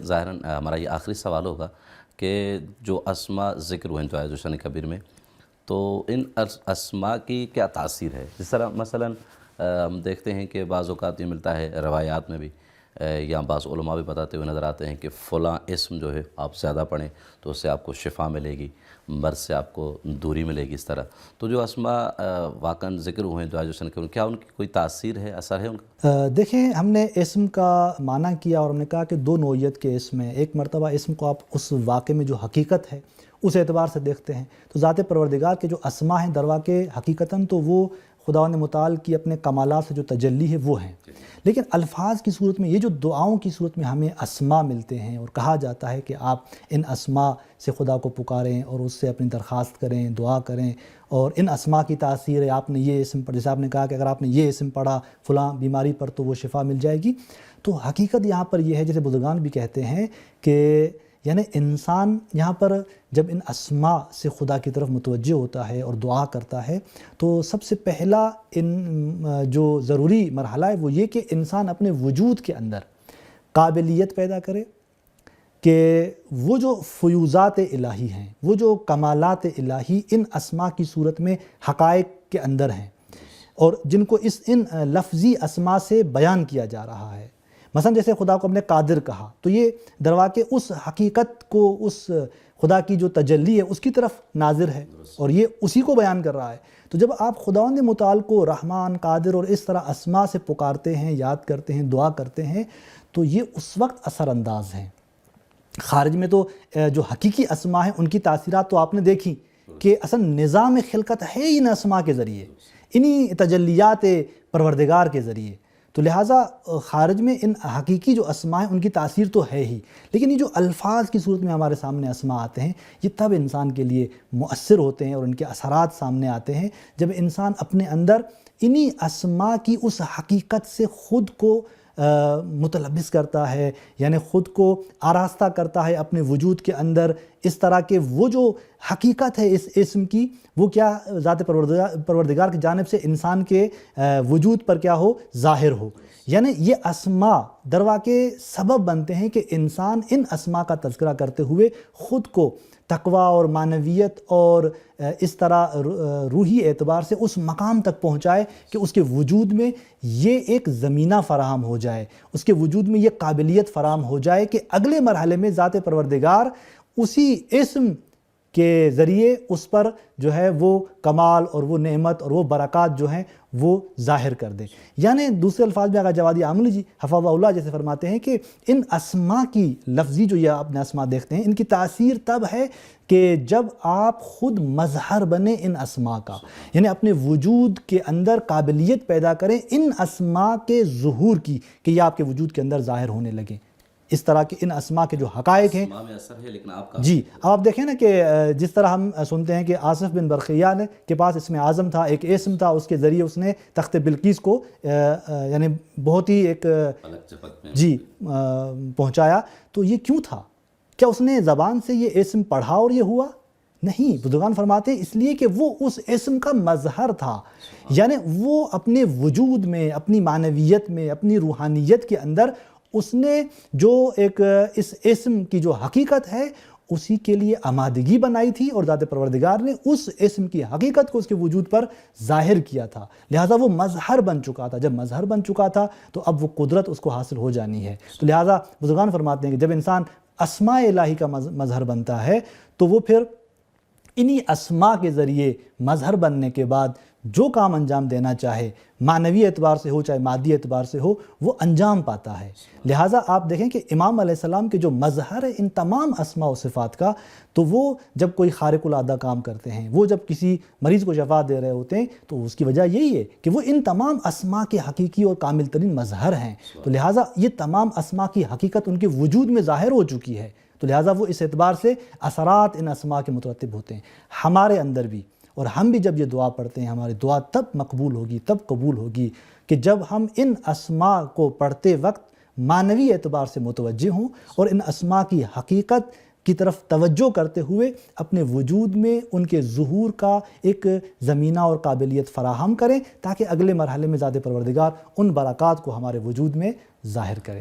ظاہراً ہمارا یہ آخری سوال ہوگا کہ جو اسماء ذکر ہوئے ہیں دعائے ذوالشان کبیر میں، تو ان اسماء کی کیا تاثیر ہے؟ جس طرح مثلاً ہم دیکھتے ہیں کہ بعض اوقات یہ ملتا ہے روایات میں بھی، یا بعض علماء بھی بتاتے ہوئے نظر آتے ہیں کہ فلاں اسم جو ہے آپ زیادہ پڑھیں تو اس سے آپ کو شفا ملے گی، مرض سے آپ کو دوری ملے گی، اس طرح تو جو اسماء واقعاً ذکر ہوئے ہیں دعائے ذوالشان کبیر، کیا ان کی کوئی تاثیر ہے، اثر ہے ان کا؟ دیکھیں، ہم نے اسم کا معنی کیا اور ہم نے کہا کہ دو نوعیت کے اسم ہیں۔ ایک مرتبہ اسم کو آپ اس واقعے میں جو حقیقت ہے اس اعتبار سے دیکھتے ہیں، تو ذات پروردگار کے جو اسماء ہیں در واقع حقیقتاً تو وہ خداوند متعال کی اپنے کمالات سے جو تجلی ہے وہ ہیں، لیکن الفاظ کی صورت میں، یہ جو دعاؤں کی صورت میں ہمیں اسماء ملتے ہیں اور کہا جاتا ہے کہ آپ ان اسماء سے خدا کو پکاریں اور اس سے اپنی درخواست کریں، دعا کریں، اور ان اسماء کی تاثیر ہے، آپ نے یہ اسم پڑھ، جیسے آپ نے کہا کہ اگر آپ نے یہ اسم پڑھا فلاں بیماری پر تو وہ شفا مل جائے گی۔ تو حقیقت یہاں پر یہ ہے، جیسے بزرگان بھی کہتے ہیں کہ یعنی انسان یہاں پر جب ان اسماء سے خدا کی طرف متوجہ ہوتا ہے اور دعا کرتا ہے تو سب سے پہلا جو ضروری مرحلہ ہے وہ یہ کہ انسان اپنے وجود کے اندر قابلیت پیدا کرے کہ وہ جو فیوضات الہی ہیں، وہ جو کمالات الہی ان اسماء کی صورت میں حقائق کے اندر ہیں اور جن کو ان لفظی اسماء سے بیان کیا جا رہا ہے۔ مثلا جیسے خدا کو ہم نے قادر کہا تو یہ در واقع اس حقیقت کو، اس خدا کی جو تجلی ہے اس کی طرف ناظر ہے اور یہ اسی کو بیان کر رہا ہے۔ تو جب آپ خداوند متعال کو رحمان، قادر اور اس طرح اسماء سے پکارتے ہیں، یاد کرتے ہیں، دعا کرتے ہیں، تو یہ اس وقت اثر انداز ہیں۔ خارج میں تو جو حقیقی اسماء ہیں ان کی تاثیرات تو آپ نے دیکھی کہ اصل نظام خلقت ہے ان اسماء کے ذریعے، انہی تجلیات پروردگار کے ذریعے، تو لہٰذا خارج میں ان حقیقی جو اسماء ہیں ان کی تاثیر تو ہے ہی، لیکن یہ جو الفاظ کی صورت میں ہمارے سامنے اسماء آتے ہیں یہ تب انسان کے لیے مؤثر ہوتے ہیں اور ان کے اثرات سامنے آتے ہیں جب انسان اپنے اندر انہی اسماء کی اس حقیقت سے خود کو متلبس کرتا ہے، یعنی خود کو آراستہ کرتا ہے اپنے وجود کے اندر، اس طرح کہ وہ جو حقیقت ہے اس اسم کی وہ کیا ذات پروردگار کی جانب سے انسان کے وجود پر کیا ہو، ظاہر ہو۔ یعنی یہ اسماء در واقع سبب بنتے ہیں کہ انسان ان اسماء کا تذکرہ کرتے ہوئے خود کو تقوی اور معنویت اور اس طرح روحی اعتبار سے اس مقام تک پہنچائے کہ اس کے وجود میں یہ ایک زمینہ فراہم ہو جائے، اس کے وجود میں یہ قابلیت فراہم ہو جائے کہ اگلے مرحلے میں ذات پروردگار اسی اسم کے ذریعے اس پر جو ہے وہ کمال اور وہ نعمت اور وہ برکات جو ہیں وہ ظاہر کر دے۔ یعنی دوسرے الفاظ میں اگر جوادی عاملی جی حفظہ اللہ جیسے فرماتے ہیں کہ ان اسماء کی لفظی جو یہ آپ نے اسماء دیکھتے ہیں ان کی تاثیر تب ہے کہ جب آپ خود مظہر بنیں ان اسماء کا، یعنی اپنے وجود کے اندر قابلیت پیدا کریں ان اسماء کے ظہور کی کہ یہ آپ کے وجود کے اندر ظاہر ہونے لگیں۔ اس طرح کے ان اسماء کے جو حقائق ہیں جی آپ دیکھیں نا کہ جس طرح ہم سنتے ہیں کہ آصف بن برقیہ کے پاس اسم اعظم تھا، ایک اسم تھا، اس کے ذریعے اس نے تخت بلقیس کو یعنی بہت ہی ایک جی پہنچایا۔ تو یہ کیوں تھا؟ کیا اس نے زبان سے یہ اسم پڑھا اور یہ ہوا؟ نہیں، بزرگان فرماتے ہیں اس لیے کہ وہ اس اسم کا مظہر تھا، یعنی وہ اپنے وجود میں، اپنی معنویت میں، اپنی روحانیت کے اندر اس نے جو ایک اس اسم کی جو حقیقت ہے اسی کے لیے آمادگی بنائی تھی اور ذات پروردگار نے اس اسم کی حقیقت کو اس کے وجود پر ظاہر کیا تھا، لہٰذا وہ مظہر بن چکا تھا۔ جب مظہر بن چکا تھا تو اب وہ قدرت اس کو حاصل ہو جانی ہے۔ تو لہٰذا بزرگان فرماتے ہیں کہ جب انسان اسماء الہی کا مظہر بنتا ہے تو وہ پھر انہی اسماء کے ذریعے مظہر بننے کے بعد جو کام انجام دینا چاہے، معنوی اعتبار سے ہو چاہے مادی اعتبار سے ہو، وہ انجام پاتا ہے۔ لہٰذا آپ دیکھیں کہ امام علیہ السلام کے جو مظہر ہے ان تمام اسماء و صفات کا، تو وہ جب کوئی خارق العادہ کام کرتے ہیں، وہ جب کسی مریض کو شفا دے رہے ہوتے ہیں تو اس کی وجہ یہی ہے کہ وہ ان تمام اسماء کے حقیقی اور کامل ترین مظہر ہیں۔ تو لہٰذا یہ تمام اسماء کی حقیقت ان کے وجود میں ظاہر ہو چکی ہے، تو لہٰذا وہ اس اعتبار سے اثرات ان اسماء کے مترتب ہوتے ہیں ہمارے اندر بھی، اور ہم بھی جب یہ دعا پڑھتے ہیں ہماری دعا تب مقبول ہوگی، تب قبول ہوگی کہ جب ہم ان اسماء کو پڑھتے وقت معنوی اعتبار سے متوجہ ہوں اور ان اسماء کی حقیقت کی طرف توجہ کرتے ہوئے اپنے وجود میں ان کے ظہور کا ایک زمینہ اور قابلیت فراہم کریں تاکہ اگلے مرحلے میں ذات پروردگار ان برکات کو ہمارے وجود میں ظاہر کرے۔